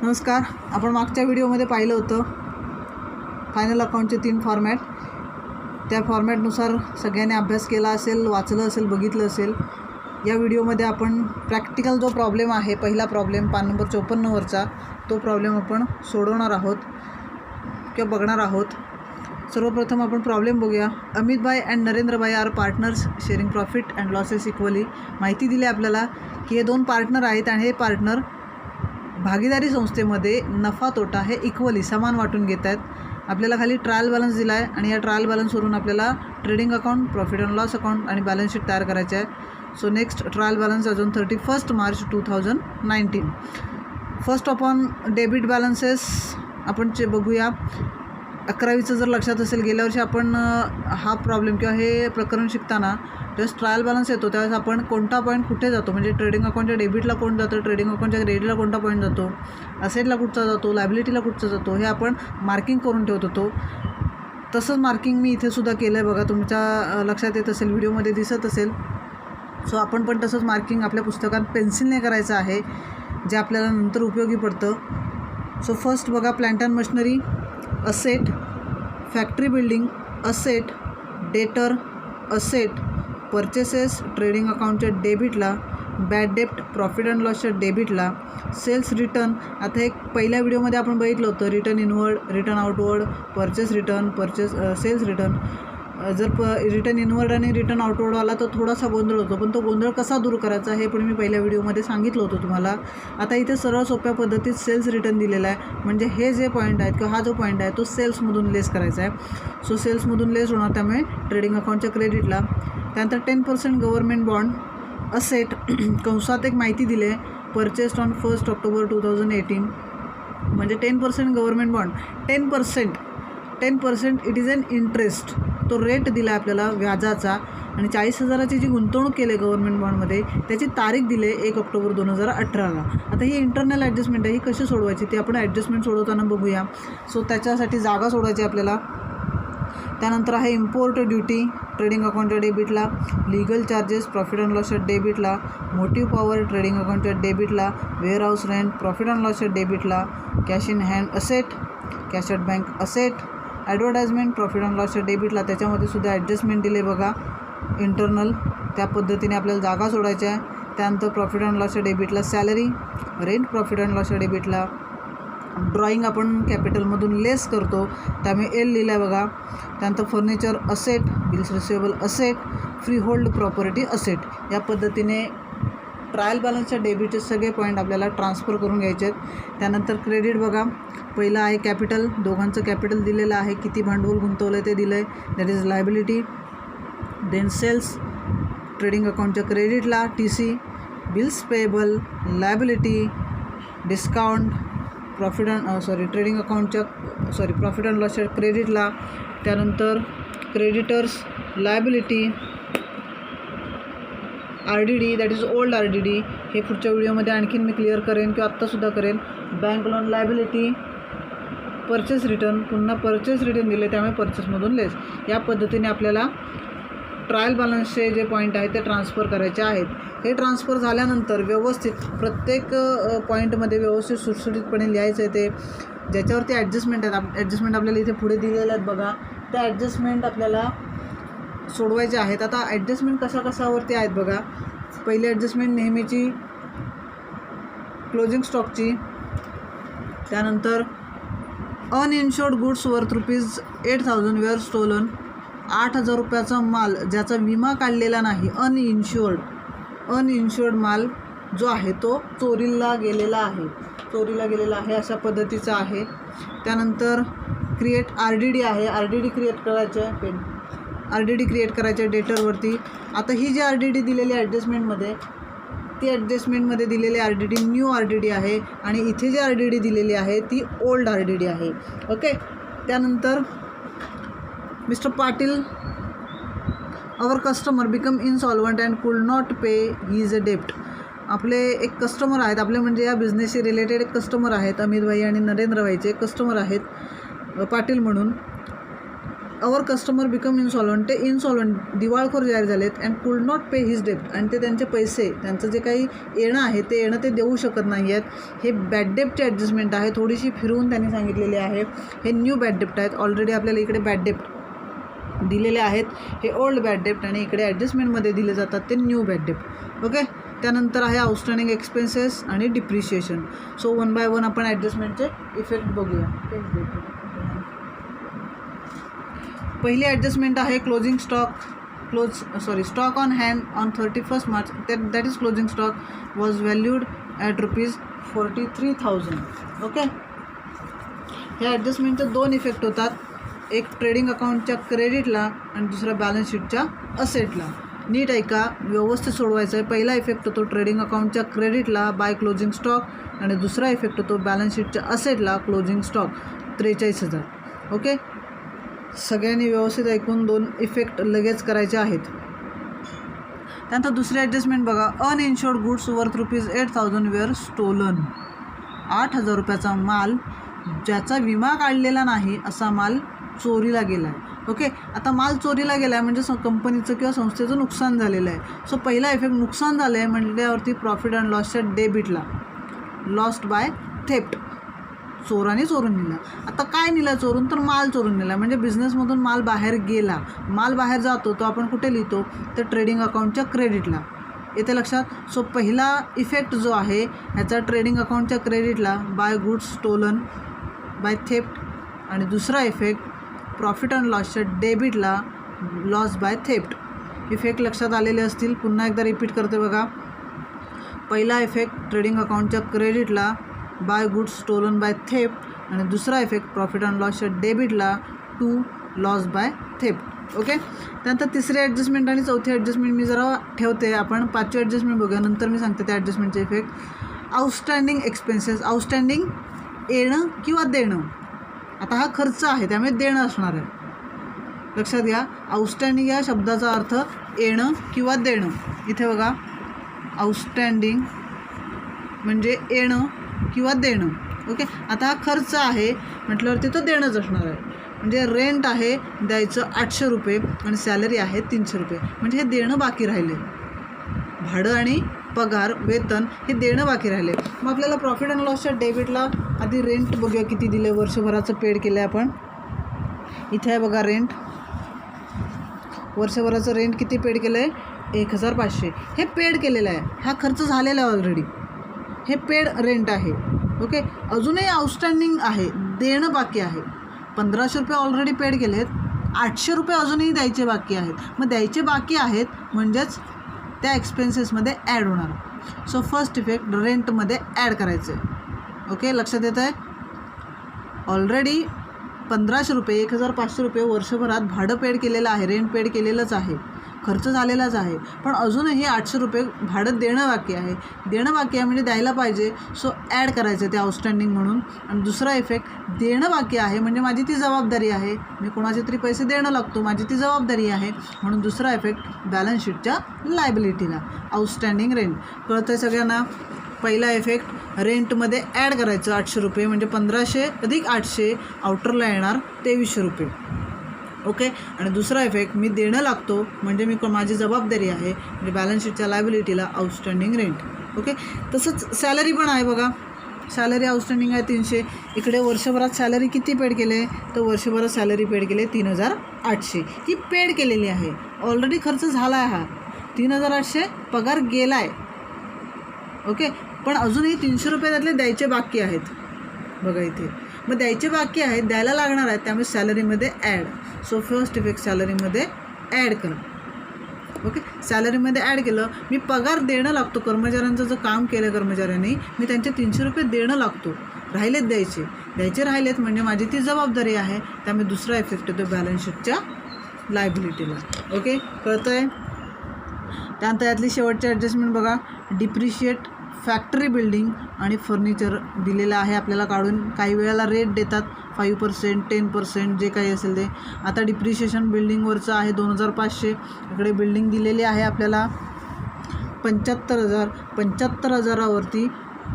नमस्कार. आपण मागच्या व्हिडिओमध्ये पाहिलं होतं फायनल अकाउंटचे 3 फॉर्मॅट. त्या फॉर्मॅटनुसार सगळ्यांनी अभ्यास केला असेल, वाचलं असेल, बघितलं असेल. या व्हिडिओमध्ये आपण प्रॅक्टिकल जो प्रॉब्लेम आहे, पहिला प्रॉब्लेम पान नंबर 54वरचा, तो प्रॉब्लेम आपण सोडवणार आहोत किंवा बघणार आहोत. सर्वप्रथम आपण प्रॉब्लेम बघूया. अमित भाई अँड नरेंद्र भाई are partners sharing profit and losses equally. माहिती दिली आपल्याला की हे 2 पार्टनर आहेत आणि हे पार्टनर भागीदारी संस्थेमध्ये नफा तोटा हे इक्वली समान वाटून घेत आहेत. आपल्याला खाली ट्रायल बॅलन्स दिला आहे आणि या ट्रायल बॅलन्सवरून आपल्याला trading account, profit and loss account आणि बॅलन्स शीट तयार करायचे आहे. सो नेक्स्ट ट्रायल बॅलन्स अजून 31 March 2019. First on debit balances आपण बघूया. 11वीचं जर लक्षात असेल, गेल्या वर्षी आपण हा प्रॉब्लेम किंवा हे प्रकरण शिकताना ज्यावेळेस ट्रायल बॅलन्स येतो त्यावेळेस आपण कोणता पॉईंट कुठे जातो, म्हणजे ट्रेडिंग अकाउंटच्या डेबिटला कोण जातं, ट्रेडिंग अकाउंटच्या क्रेडिटला कोणता पॉईंट जातो, असेटला कुठचा जातो, लायबिलिटीला कुठचा जातो, हे आपण मार्किंग करून ठेवत होतो. तसंच मार्किंग मी इथे सुद्धा केलं आहे बघा. तुमच्या लक्षात येत असेल, व्हिडिओमध्ये दिसत असेल. सो आपण पण तसंच मार्किंग आपल्या पुस्तकात पेन्सिलने करायचं आहे, जे आपल्याला नंतर उपयोगी पडतं. सो फर्स्ट बघा, plant and machinery asset, factory building asset, डेटर असेट, परचेसेस ट्रेडिंग अकाउंटच्या डेबिटला, बॅड डेप्ट प्रॉफिट अँड लॉसच्या डेबिटला, सेल्स रिटर्न. आता एक पहिल्या व्हिडिओमध्ये आपण बघितलं होतं, return inward, return outward, purchase return, sales return. जर रिटर्न इनवर्ड आणि रिटर्न आउटवर्ड आला तर थोडासा गोंधळ होतो, पण तो गोंधळ कसा दूर करायचा हे पण मी पहिल्या व्हिडिओमध्ये सांगितलं होतं तुम्हाला. आता इथे सरळ सोप्या पद्धतीत सेल्स रिटर्न दिलेला आहे, म्हणजे हे जे पॉईंट आहेत किंवा हा जो पॉईंट आहे तो सेल्समधून लेस करायचा आहे. सो सेल्समधून लेस होणार, त्यामुळे ट्रेडिंग अकाउंटच्या क्रेडिटला. त्यानंतर 10% गव्हर्नमेंट बॉन्ड असेट, कंसात एक माहिती दिली आहे, परचेस्ड ऑन 1 ऑक्टोबर 2018, म्हणजे 10% government bond. 10% it is an interest. तो रेट दिला आहे आपल्याला व्याजाचा, आणि 40,000ची जी गुंतवणूक केली आहे गव्हर्नमेंट बॉन्डमध्ये त्याची तारीख दिली आहे 1 ऑक्टोबर 2018ला. आता ही इंटरनल ॲडजस्टमेंट आहे, ही कशी सोडवायची ते आपण ॲडजस्टमेंट सोडवताना बघूया. सो त्याच्यासाठी जागा सोडायची आपल्याला. त्यानंतर आहे इम्पोर्ट ड्युटी ट्रेडिंग अकाउंटच्या डेबिटला, लीगल चार्जेस प्रॉफिट अँड लॉसच्या डेबिटला, मोटिव्ह पॉवर ट्रेडिंग अकाउंटच्या डेबिटला, वेअरहाऊस रेंट प्रॉफिट अँड लॉसच्या डेबिटला, cash in hand asset, cash at bank asset, advertisement profit and लॉसच्या डेबिटला. त्याच्यामध्ये सुद्धा ॲडजस्टमेंट दिले बघा इंटरनल. त्या पद्धतीने आपल्याला जागा सोडायच्या आहे. त्यानंतर प्रॉफिट अँड लॉसच्या डेबिटला सॅलरी, रेंट प्रॉफिट अँड लॉसच्या डेबिटला, ड्रॉईंग आपण कॅपिटलमधून लेस करतो त्यामुळे एल लिहिलं आहे बघा. त्यानंतर furniture asset, bills receivable asset, free hold property asset. या पद्धतीने ट्रायल बॅलन्सच्या डेबिटचे सगळे पॉईंट आपल्याला ट्रान्सफर करून घ्यायचे आहेत. त्यानंतर क्रेडिट बघा, पहिलं आहे कॅपिटल, दोघांचं कॅपिटल दिलेलं आहे, किती भांडवल गुंतवलं आहे ते दिलं आहे, that is liability. Then sales trading अकाउंटच्या क्रेडिटला, TC, bills payable, liability, discount trading अकाउंटच्या प्रॉफिट अँड लॉसच्या क्रेडिटला. त्यानंतर creditors liability, RDD that is old RDD. हे पुढच्या व्हिडिओमध्ये आणखीन मी क्लिअर करेन किंवा आत्तासुद्धा करेन. Bank loan liability, purchase return, पुन्हा परचेस रिटर्न दिले त्यामुळे परचेसमधून लेस. या पद्धतीने आपल्याला ट्रायल बॅलन्सचे जे पॉईंट आहेत ते ट्रान्सफर करायचे आहेत. हे ट्रान्सफर झाल्यानंतर व्यवस्थित प्रत्येक पॉईंटमध्ये व्यवस्थित सुटसुटीतपणे लिहायचं आहे. ते ज्याच्यावरती ॲडजस्टमेंट आहेत, ॲडजस्टमेंट आपल्याला इथे पुढे दिलेले आहेत बघा. त्या ॲडजस्टमेंट आपल्याला सोडवायचे आहेत. आता ॲडजस्टमेंट कशावरती आहेत बघा. पहिली ॲडजस्टमेंट नेहमीची क्लोजिंग स्टॉकची. त्यानंतर अनइन्शुअर्ड गुड्स वर्थ ₹8,000 वेअर स्टोलन. 8,000 रुपयाचा माल ज्याचा विमा काढलेला नाही, अनइन्शुअर्ड माल जो आहे तो चोरीला गेलेला आहे, अशा पद्धतीचा आहे. त्यानंतर क्रिएट RDD आहे, RDD क्रिएट करायचं आहे, RDD क्रिएट करायचं आहे डेटरवरती. आता ही जी RDD दिलेली आहे ॲडजस्टमेंटमध्ये, ती ॲडजस्टमेंटमध्ये दिलेली RDD न्यू RDD आहे, आणि इथे जी RDD दिलेली आहे ती ओल्ड RDD आहे. ओके. त्यानंतर mister Patil our customer become insolvent and could not pay his डेप्ट. आपले एक कस्टमर आहेत, आपले म्हणजे या बिझनेसशी रिलेटेड एक कस्टमर आहेत, अमित भाई आणि नरेंद्र भाईचे एक कस्टमर आहेत पाटील म्हणून. अवर कस्टमर बिकम इनसॉल्वंट, ते इनसॉल्वंट दिवाळखोर जाहीर झालेत and could not pay his डेप्ट, आणि ते त्यांचे पैसे, त्यांचं जे काही येणं आहे ते येणं ते देऊ शकत नाही आहेत. हे बॅड डेप्टचे ॲडजस्टमेंट आहे, थोडीशी फिरवून त्यांनी सांगितलेली आहे. हे न्यू बॅड डेप्ट आहेत. ऑलरेडी आपल्याला इकडे बॅड डेप्ट दिलेले आहेत, हे ओल्ड बॅड डेप्ट, आणि इकडे ॲडजस्टमेंटमध्ये दिले जातात ते न्यू बॅड डेप्ट. ओके, त्यानंतर आहे आउटस्टँडिंग एक्सपेन्सेस आणि depreciation. So one by one आपण ॲडजस्टमेंटचे इफेक्ट बघूया. पहिली ॲडजस्टमेंट आहे closing stock on hand on 31 March, that is closing stock was valued at ₹43,000. Okay, ह्या ॲडजस्टमेंटचे 2 इफेक्ट होतात, एक ट्रेडिंग अकाउंटच्या क्रेडिटला आणि दुसरा बॅलन्स शीटच्या असेटला. नीट ऐका, व्यवस्थित सोडवायचं आहे. पहिला इफेक्ट होतो ट्रेडिंग अकाउंटच्या क्रेडिटला बाय क्लोजिंग स्टॉक, आणि दुसरा इफेक्ट होतो बॅलन्स शीटच्या असेटला क्लोजिंग स्टॉक 43,000. ओके, सगळ्यांनी व्यवस्थित ऐकून 2 इफेक्ट लगेच करायचे आहेत. त्यानंतर दुसरी ॲडजस्टमेंट बघा. अनइन्शुअर्ड गुड्स वर्थ ₹8,000 वेअर स्टोलन. 8,000 रुपयाचा माल ज्याचा विमा काढलेला नाही असा माल चोरीला गेला आहे. ओके, आता माल चोरीला गेला आहे म्हणजे कंपनीचं किंवा संस्थेचं नुकसान झालेलं आहे. सो पहिला इफेक्ट नुकसान झालं आहे म्हटल्यावरती प्रॉफिट अँड लॉसच्या डेबिटला, लॉस्ट बाय थेफ्ट, चोराने चोरून नेला. आता काय नेला चोरून, तर माल चोरून नेला. म्हणजे बिझनेसमधून माल बाहेर गेला. माल बाहेर जातो तो आपण कुठे लिहितो, तर ट्रेडिंग अकाउंटच्या क्रेडिटला. येते लक्षात. सो पहिला इफेक्ट जो आहे ह्याचा ट्रेडिंग अकाउंटच्या क्रेडिटला by goods stolen by theft, आणि दुसरा इफेक्ट प्रॉफिट अँड लॉसच्या डेबिटला, लॉस बाय थेफ्ट. इफेक्ट लक्षात आलेले असतील. पुन्हा एकदा रिपीट करते बघा. पहिला इफेक्ट ट्रेडिंग अकाउंटच्या क्रेडिटला by goods stolen by theft, आणि दुसरा इफेक्ट प्रॉफिट अँड लॉसच्या डेबिटला to loss by theft. Okay, त्यानंतर तिसरी ॲडजस्टमेंट आणि चौथी ॲडजस्टमेंट मी जरा ठेवते. आपण 5वी ॲडजस्टमेंट बघूया, नंतर मी सांगते त्या ॲडजस्टमेंटचे इफेक्ट. Outstanding expenses. आउटस्टँडिंग येणं किंवा देणं. आता हा खर्च आहे त्यामुळे देणं असणार आहे. लक्षात घ्या, आउटस्टँडिंग या शब्दाचा अर्थ येणं किंवा देणं. इथे बघा, आउटस्टँडिंग म्हणजे येणं किंवा देणं. ओके, आता हा खर्च आहे म्हटल्यावरती तो देणंच असणार आहे. म्हणजे रेंट आहे द्यायचं ₹800 आणि सॅलरी आहे ₹300, म्हणजे हे देणं बाकी राहिले. भाडं आणि पगार, वेतन हे देणं बाकी राहिले. मग आपल्याला प्रॉफिट अँड लॉसच्या डेबिटला आधी रेंट बघूया किती दिले, वर्षभराचं पेड केलं आहे आपण. इथे आहे बघा रेंट, वर्षभराचं रेंट किती पेड केलं आहे, 1,500. हे पेड केलेलं आहे, हा खर्च झालेला आहे ऑलरेडी. हे पेड रेंट आहे. ओके, अजूनही आउटस्टँडिंग आहे, देणं बाकी आहे. ₹1,500 ऑलरेडी पेड केले आहेत, ₹800 अजूनही द्यायचे बाकी आहेत. मग द्यायचे बाकी आहेत म्हणजेच त्या एक्सपेन्सेसमध्ये ॲड होणार. सो फर्स्ट इफेक्ट रेंटमध्ये ॲड करायचं आहे. ओके, लक्षात येतं आहे. ऑलरेडी ₹1,500 ₹1,500 वर्षभरात भाडं पेड केलेलं आहे, रेंट पेड केलेलंच आहे, खर्च झालेलाच आहे. पण अजूनही ₹800 भाडं देणं बाकी आहे. देणं बाकी आहे म्हणजे द्यायला पाहिजे, सो ॲड करायचं ते आउटस्टँडिंग म्हणून. आणि दुसरा इफेक्ट देणं बाकी आहे म्हणजे माझी ती जबाबदारी आहे, मी कोणाचे तरी पैसे देणं लागतो, माझी ती जबाबदारी आहे, म्हणून दुसरा इफेक्ट बॅलन्स शीटच्या लायबिलिटीला, आउटस्टँडिंग रेंट. कळतं आहे सगळ्यांना. पहिला इफेक्ट रेंटमध्ये ॲड करायचं ₹800 म्हणजे 1,500 अधिक 800 आउटरला येणार ₹2300. ओके, आणि दुसरा इफेक्ट मी देणं लागतो म्हणजे मी माझी जबाबदारी आहे, म्हणजे बॅलन्स शीटच्या लायबिलिटीला आउटस्टँडिंग रेंट. ओके, तसंच सॅलरी पण आहे बघा. सॅलरी आउटस्टँडिंग आहे 300. इकडे वर्षभरात सॅलरी किती पेड केले, तर वर्षभरात सॅलरी पेड केले 3,800. ही पेड केलेली आहे, ऑलरेडी खर्च झाला आहे. हा 3,800 पगार गेला आहे. ओके, पण अजूनही ₹300 त्यातले द्यायचे बाकी आहेत बघा इथे. मग द्यायचे बाकी आहेत, द्यायला लागणार आहेत, त्यामुळे सॅलरीमध्ये ॲड. सो फर्स्ट इफेक्ट सॅलरीमध्ये ॲड करा. ओके, सॅलरीमध्ये ॲड केलं. मी पगार देणं लागतो, कर्मचाऱ्यांचं जर काम केलं कर्मचाऱ्यांनी, मी त्यांचे ₹300 देणं लागतो. राहिलेत द्यायचे राहिलेत म्हणजे माझी ती जबाबदारी आहे, त्यामुळे दुसरा इफेक्ट येतो बॅलन्स शीटच्या लायबिलिटीला. ओके, कळतं आहे. त्यानंतर यातली शेवटची ॲडजस्टमेंट बघा. डिप्रिशिएट फॅक्टरी बिल्डिंग आणि फर्निचर दिलेलं आहे आपल्याला काढून. काही वेळेला रेट देतात 5%, 10%, जे काही असेल ते. आता डिप्रिशिएशन बिल्डिंगवरचं आहे 2,500. इकडे बिल्डिंग दिलेली आहे आपल्याला 75,000. 75,000वरती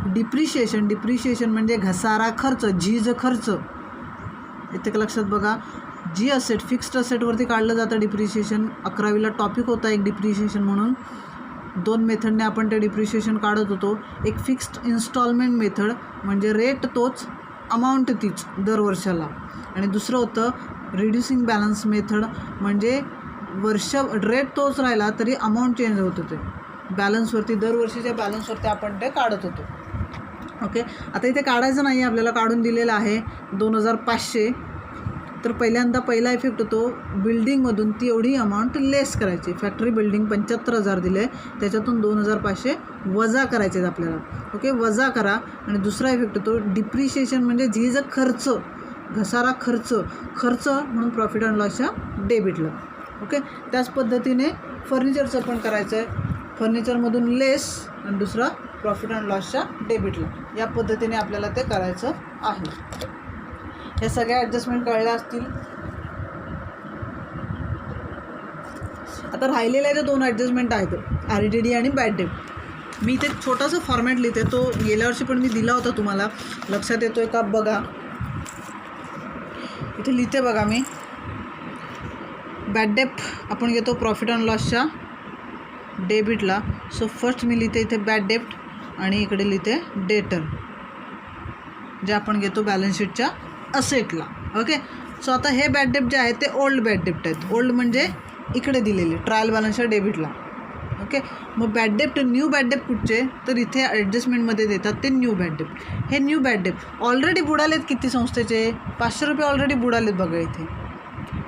डिप्रिशिएशन म्हणजे घसारा खर्च, झीज खर्च. इथे लक्षात बघा, जी असेट फिक्स्ड असेटवरती काढलं जातं डिप्रिशिएशन. 11वीला टॉपिक होता एक डिप्रिशिएशन म्हणून. 2 मेथडने आपण ते डिप्रिशिएशन काढत होतो. एक फिक्स्ड इन्स्टॉलमेंट मेथड म्हणजे रेट तोच अमाऊंट तीच दर वर्षाला, आणि दुसरं होतं रिड्युसिंग बॅलन्स मेथड म्हणजे रेट तोच राहिला तरी अमाऊंट चेंज होत होते बॅलन्सवरती. दरवर्षीच्या बॅलन्सवरती आपण ते काढत होतो. ओके, आता इथे काढायचं नाही, आपल्याला काढून दिलेलं आहे 2500. तर पहिला इफेक्ट होतो बिल्डिंगमधून ती एवढी अमाऊंट लेस करायची. फॅक्टरी बिल्डिंग 75,000 दिले, त्याच्यातून 2500 वजा करायचे आपल्याला. ओके, वजा करा. आणि दुसरा इफेक्ट होतो डिप्रिशिएशन म्हणजे जी जर घसारा खर्च म्हणून प्रॉफिट अँड लॉसच्या डेबिटला. ओके, त्याच पद्धतीने फर्निचरचं पण करायचं आहे. फर्निचरमधून लेस आणि दुसरा प्रॉफिट अँड लॉसच्या डेबिटला. या पद्धतीने आपल्याला ते करायचं आहे. हे सगळ्या ॲडजस्टमेंट कळल्या असतील. आता राहिलेल्या ज्या 2 ॲडजस्टमेंट आहेत RDD आणि बॅड डेट. मी इथे छोटासा फॉर्मॅट लिहिते, तो गेल्या वर्षी पण मी दिला होता तुम्हाला, लक्षात येतोय का बघा. इथे लिहिते बघा मी. बॅड डेट आपण घेतो प्रॉफिट अँड लॉसच्या डेबिटला. सो फर्स्ट मी लिहिते इथे बॅड डेट आणि इकडे लिहिते डेटर, जे आपण घेतो बॅलन्स शीटच्या असेटला. ओके, सो आता हे बॅड डेट जे आहे ते ओल्ड बॅड डेट आहेत. ओल्ड म्हणजे इकडे दिलेले ट्रायल बॅलन्सच्या डेबिटला. ओके, मग bad debt new bad debt कुठचे, तर इथे ॲडजस्टमेंटमध्ये देतात ते न्यू बॅड डेट. हे न्यू बॅड डेट ऑलरेडी बुडालेत किती संस्थेचे, 500 रुपये ऑलरेडी बुडालेत बघा इथे.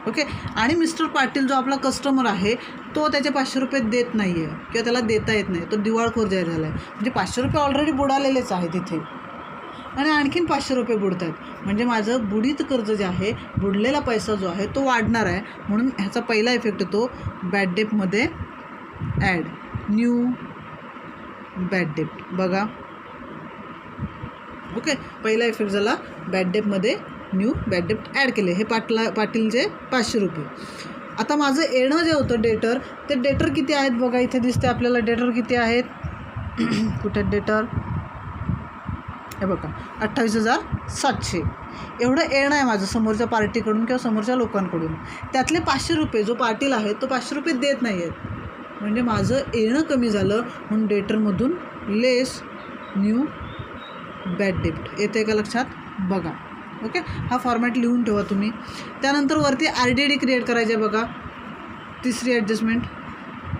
ओके, आणि मिस्टर पाटील जो आपला कस्टमर आहे तो त्याचे 500 रुपये देत नाही आहे किंवा त्याला देता येत नाही, तो दिवाळखोर जाहीर झाला आहे. म्हणजे 500 रुपये ऑलरेडी बुडालेलेच आहेत इथे, आणि आणखीन 500 रुपये बुडत आहेत. म्हणजे माझं बुडीत कर्ज जे आहे, बुडलेला पैसा जो आहे तो वाढणार आहे. म्हणून ह्याचा पहिला इफेक्ट होतो बॅड डेटमध्ये ॲड न्यू बॅड डेट. बघा, ओके, पहिला इफेक्ट झाला बॅड डेटमध्ये न्यू बॅड डेट ॲड केले. हे पाटीलचे 500 रुपये. आता माझं येणं जे होतं डेटर, ते डेटर किती आहेत बघा, इथे दिसते आपल्याला डेटर किती आहेत. कुठे डेटर, हे बघा 28,700 एवढं येणं आहे माझं समोरच्या पार्टीकडून किंवा समोरच्या लोकांकडून. त्यातले 500 रुपये जो पाटील आहे तो 500 रुपये देत नाही आहेत. म्हणजे माझं येणं कमी झालं, म्हणून डेटरमधून लेस न्यू बॅड डेट येते का लक्षात बघा. ओके, हा फॉर्मॅट लिहून ठेवा तुम्ही. त्यानंतर वरती RDD क्रिएट करायचे बघा, तिसरी ॲडजस्टमेंट.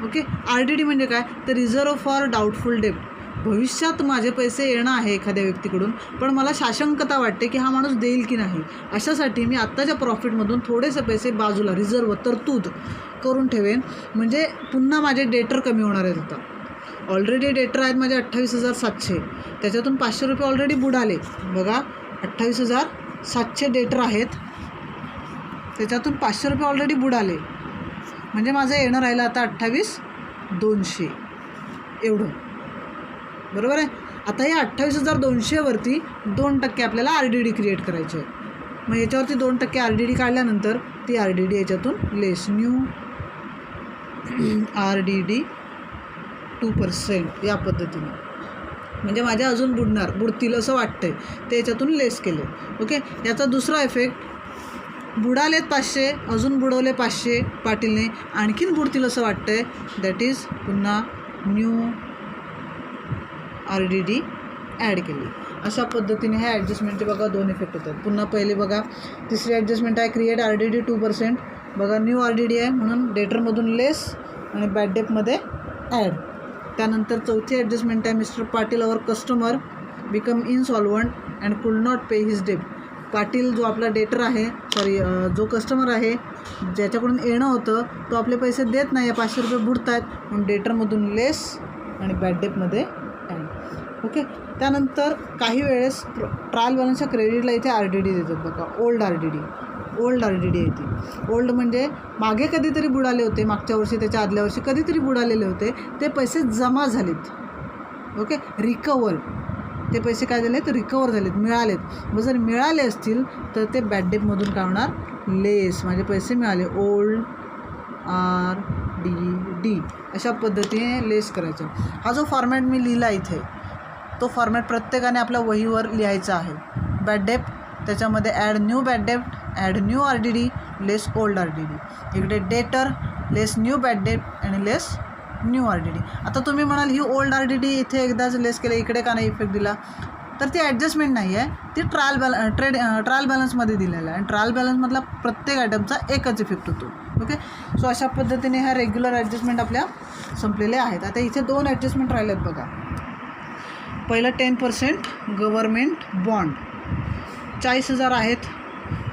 ओके, RDD म्हणजे काय, तर रिझर्व फॉर डाऊटफुल डेट. भविष्यात माझे पैसे येणं आहे एखाद्या व्यक्तीकडून, पण मला साशंकता वाटते की हा माणूस देईल की नाही. अशासाठी मी आत्ताच्या प्रॉफिटमधून थोडेसे पैसे बाजूला रिझर्व तरतूद करून ठेवेन, म्हणजे पुन्हा माझे डेटर कमी होणार आहेत. आता ऑलरेडी डेटर आहेत माझे 28,700, त्याच्यातून 500 रुपये ऑलरेडी बुडाले बघा. 28,700 डेटर आहेत, त्याच्यातून 500 रुपये ऑलरेडी बुडाले. म्हणजे माझं येणं राहिलं आता 28,200 एवढं, बरोबर आहे. आता या 28,200वरती 2% आपल्याला RDD क्रिएट करायचे आहे. मग याच्यावरती 2% RDD काढल्यानंतर ती RDD याच्यातून लेस न्यू RDD 2% या पद्धतीने. म्हणजे माझ्या अजून बुडतील असं वाटतंय, ते याच्यातून लेस केले. ओके, याचा दुसरा इफेक्ट बुडालेत 500, अजून बुडवले 500 पाटीलने, आणखीन बुडतील असं वाटतंय. दॅट इज पुन्हा न्यू RDD ॲड केली. अशा पद्धतीने ह्या ॲडजस्टमेंटचे बघा 2 इफेक्ट होतात. पुन्हा पहिले बघा, तिसरी ॲडजस्टमेंट आहे क्रिएट RDD 2%. बघा न्यू RDD आहे म्हणून डेटरमधून लेस आणि बॅड डेटमध्ये ॲड. त्यानंतर चौथी ॲडजस्टमेंट आहे mister Patil our customer become insolvent and could not pay his debt. Patil जो आपला डेटर आहे, जो कस्टमर आहे ज्याच्याकडून येणं होतं तो आपले पैसे देत नाही आहे, 500 रुपये बुडत आहेत, म्हणून डेटरमधून लेस आणि बॅड डेटमध्ये ॲड. ओके, त्यानंतर काही वेळेस ट्रायल बॅलन्सच्या क्रेडिटला इथे RDD देतात बघा. ओल्ड RDD येते. ओल्ड म्हणजे मागे कधीतरी बुडाले होते, मागच्या वर्षी त्याच्या आदल्या वर्षी कधीतरी बुडालेले होते, ते पैसे जमा झालेत. ओके, रिकवर, ते पैसे काय झालेत, रिकवर झालेत, मिळालेत. मग जर मिळाले असतील तर ते बॅड डेटमधून काय होणार, लेस. माझे पैसे मिळाले, ओल्ड RDD अशा पद्धतीने लेस करायचं. हा जो फॉर्मॅट मी लिहिला इथे, तो फॉर्मॅट प्रत्येकाने आपल्या वहीवर लिहायचा आहे. बॅड डेट, त्याच्यामध्ये add new bad debt, add new RDD, less old RDD. इकडे डेटर लेस न्यू बॅड डेट आणि लेस न्यू RDD. आता तुम्ही म्हणाल ही ओल्ड RDD इथे एकदाच लेस केलं, इकडे का नाही इफेक्ट दिला? तर ती ॲडजस्टमेंट नाही आहे, ती ट्रायल बॅलन्समध्ये दिलेलं आहे आणि ट्रायल बॅलन्समधला प्रत्येक आयटमचा एकच इफेक्ट होतो. ओके, सो अशा पद्धतीने ह्या रेग्युलर ॲडजस्टमेंट आपल्या संपलेल्या आहेत. आता इथे 2 ॲडजस्टमेंट राहिले आहेत बघा. पहिलं 10% गव्हर्मेंट बॉन्ड 40,000 आहेत,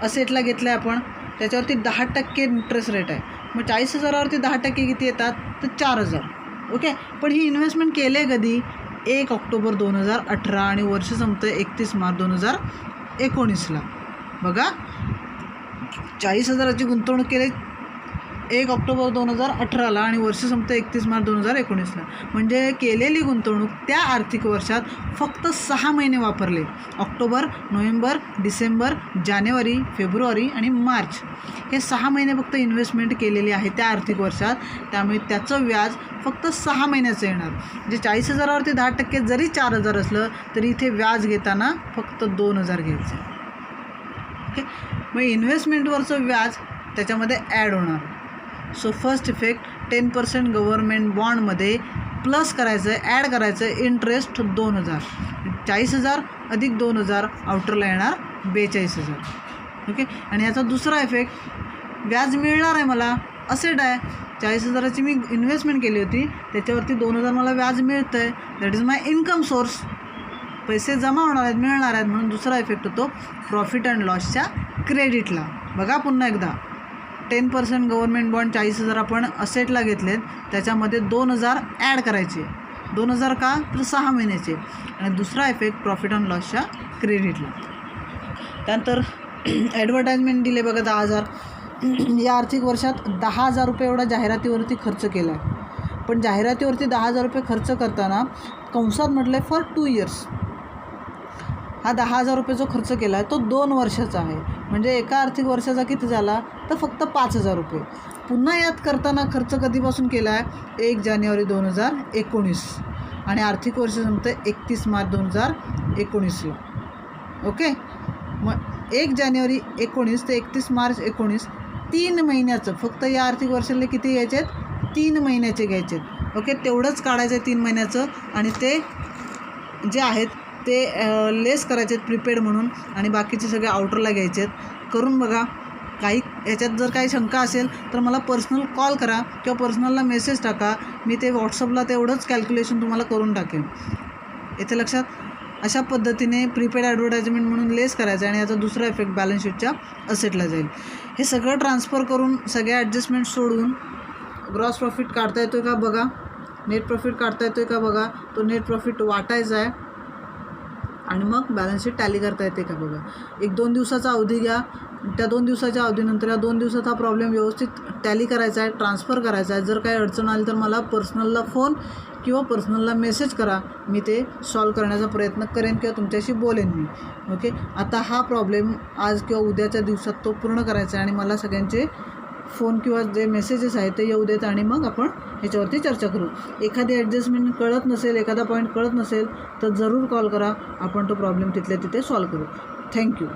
असेटला घेतलं आहे आपण, त्याच्यावरती 10% इंटरेस्ट रेट आहे. मग 40,000वरती 10% किती येतात? तर 4,000. ओके, पण ही इन्व्हेस्टमेंट केली आहे कधी? 1 ऑक्टोबर 2018 आणि वर्ष संपतं 31 मार्च 2019ला. बघा, 40,000ची गुंतवणूक केली 1 ऑक्टोबर 2018ला आणि वर्ष संपतं 31 मार्च 2019ला. म्हणजे केलेली गुंतवणूक त्या आर्थिक वर्षात फक्त 6 महिने वापरले. ऑक्टोबर, नोव्हेंबर, डिसेंबर, जानेवारी, फेब्रुवारी आणि मार्च हे 6 महिने फक्त इन्व्हेस्टमेंट केलेली आहे त्या आर्थिक वर्षात. त्यामुळे त्याचं व्याज फक्त 6 महिन्याचं येणार. म्हणजे 40,000वरती 10% जरी 4,000 असलं तरी इथे व्याज घेताना फक्त 2,000 घ्यायचं. ओके, मग इन्व्हेस्टमेंटवरचं व्याज त्याच्यामध्ये ॲड होणार. सो फर्स्ट इफेक्ट 10% गव्हर्मेंट बॉन्डमध्ये प्लस करायचं आहे, ॲड करायचं आहे इंटरेस्ट 2,000. 40,000 अधिक 2,000 आउटरला येणार 42,000. ओके, आणि याचा दुसरा इफेक्ट व्याज मिळणार आहे मला, असेट आहे. 40,000ची मी इन्व्हेस्टमेंट केली होती, त्याच्यावरती 2,000 मला व्याज मिळतं आहे. That is my income source. पैसे जमा होणार आहेत, मिळणार आहेत. म्हणून दुसरा इफेक्ट होतो प्रॉफिट अँड लॉसच्या क्रेडिटला. बघा पुन्हा एकदा, 10% गव्हर्मेंट बॉन्ड 40,000 आपण असेटला घेतलेत, त्याच्यामध्ये 2,000 ॲड करायचे. 2,000 का? तर 6 महिन्याचे. आणि दुसरा इफेक्ट प्रॉफिट अँड लॉसच्या क्रेडिटला. त्यानंतर ॲडव्हर्टाइजमेंट दिले बघा 10,000. या आर्थिक वर्षात 10,000 रुपये एवढा जाहिरातीवरती खर्च केला आहे. पण जाहिरातीवरती 10,000 रुपये खर्च करताना कंसात म्हटलं आहे फॉर 2 इयर्स. हा 10,000 रुपये जो खर्च केला आहे तो 2 वर्षाचा आहे. म्हणजे एका आर्थिक वर्षाचा किती झाला? तर फक्त 5,000 रुपये. पुन्हा यात करताना खर्च कधीपासून केला आहे? 1 जानेवारी 2019 आणि आर्थिक वर्ष संपतं 31 मार्च 2019ला. ओके, मग 1 जानेवारी 19 ते 31 मार्च 19 3 महिन्याचं, फक्त या आर्थिक वर्षाला किती घ्यायचे आहेत? 3 महिन्याचे घ्यायचे आहेत. ओके, तेवढंच काढायचं आहे 3 महिन्याचं आणि ते जे आहेत ते लेस करायचे आहेत प्रीपेड म्हणून आणि बाकीचे सगळे आउटरला घ्यायचे आहेत. करून बघा. काही याच्यात जर काही शंका असेल तर मला पर्सनल कॉल करा किंवा पर्सनलला मेसेज टाका. मी ते व्हॉट्सअपला तेवढंच कॅल्क्युलेशन तुम्हाला करून टाकेन. येथे लक्षात, अशा पद्धतीने प्रीपेड ॲडव्हर्टाइजमेंट म्हणून लेस करायचं आणि याचा दुसरा इफेक्ट बॅलन्स शीटच्या असेटला जाईल. हे सगळं ट्रान्सफर करून सगळ्या ॲडजस्टमेंट सोडून ग्रॉस प्रॉफिट काढता येतो का बघा, नेट प्रॉफिट काढता येतो का बघा. तो नेट प्रॉफिट वाटायचा आहे आणि मग बॅलन्स शीट टॅली करता येते का बघा. 1-2 दिवसाचा अवधी घ्या. त्या 2 दिवसाच्या अवधीनंतर या 2 दिवसात हा प्रॉब्लेम व्यवस्थित टॅली करायचा आहे, ट्रान्सफर करायचा आहे. जर काही अडचण आली तर मला पर्सनलला फोन किंवा पर्सनलला मेसेज करा. मी ते सॉल्व करण्याचा प्रयत्न करेन किंवा तुमच्याशी बोलेन मी. ओके, आता हा प्रॉब्लेम आज किंवा उद्याच्या दिवसात तो पूर्ण करायचा आहे आणि मला सगळ्यांचे फोन किंवा जे मेसेजेस आहेत ते येऊ देत आणि मग आपण ह्याच्यावरती चर्चा करू. एखादी ॲडजस्टमेंट कळत नसेल, एखादा पॉईंट कळत नसेल तर जरूर कॉल करा. आपण तो प्रॉब्लेम तिथल्या तिथे सॉल्व करू. थँक्यू.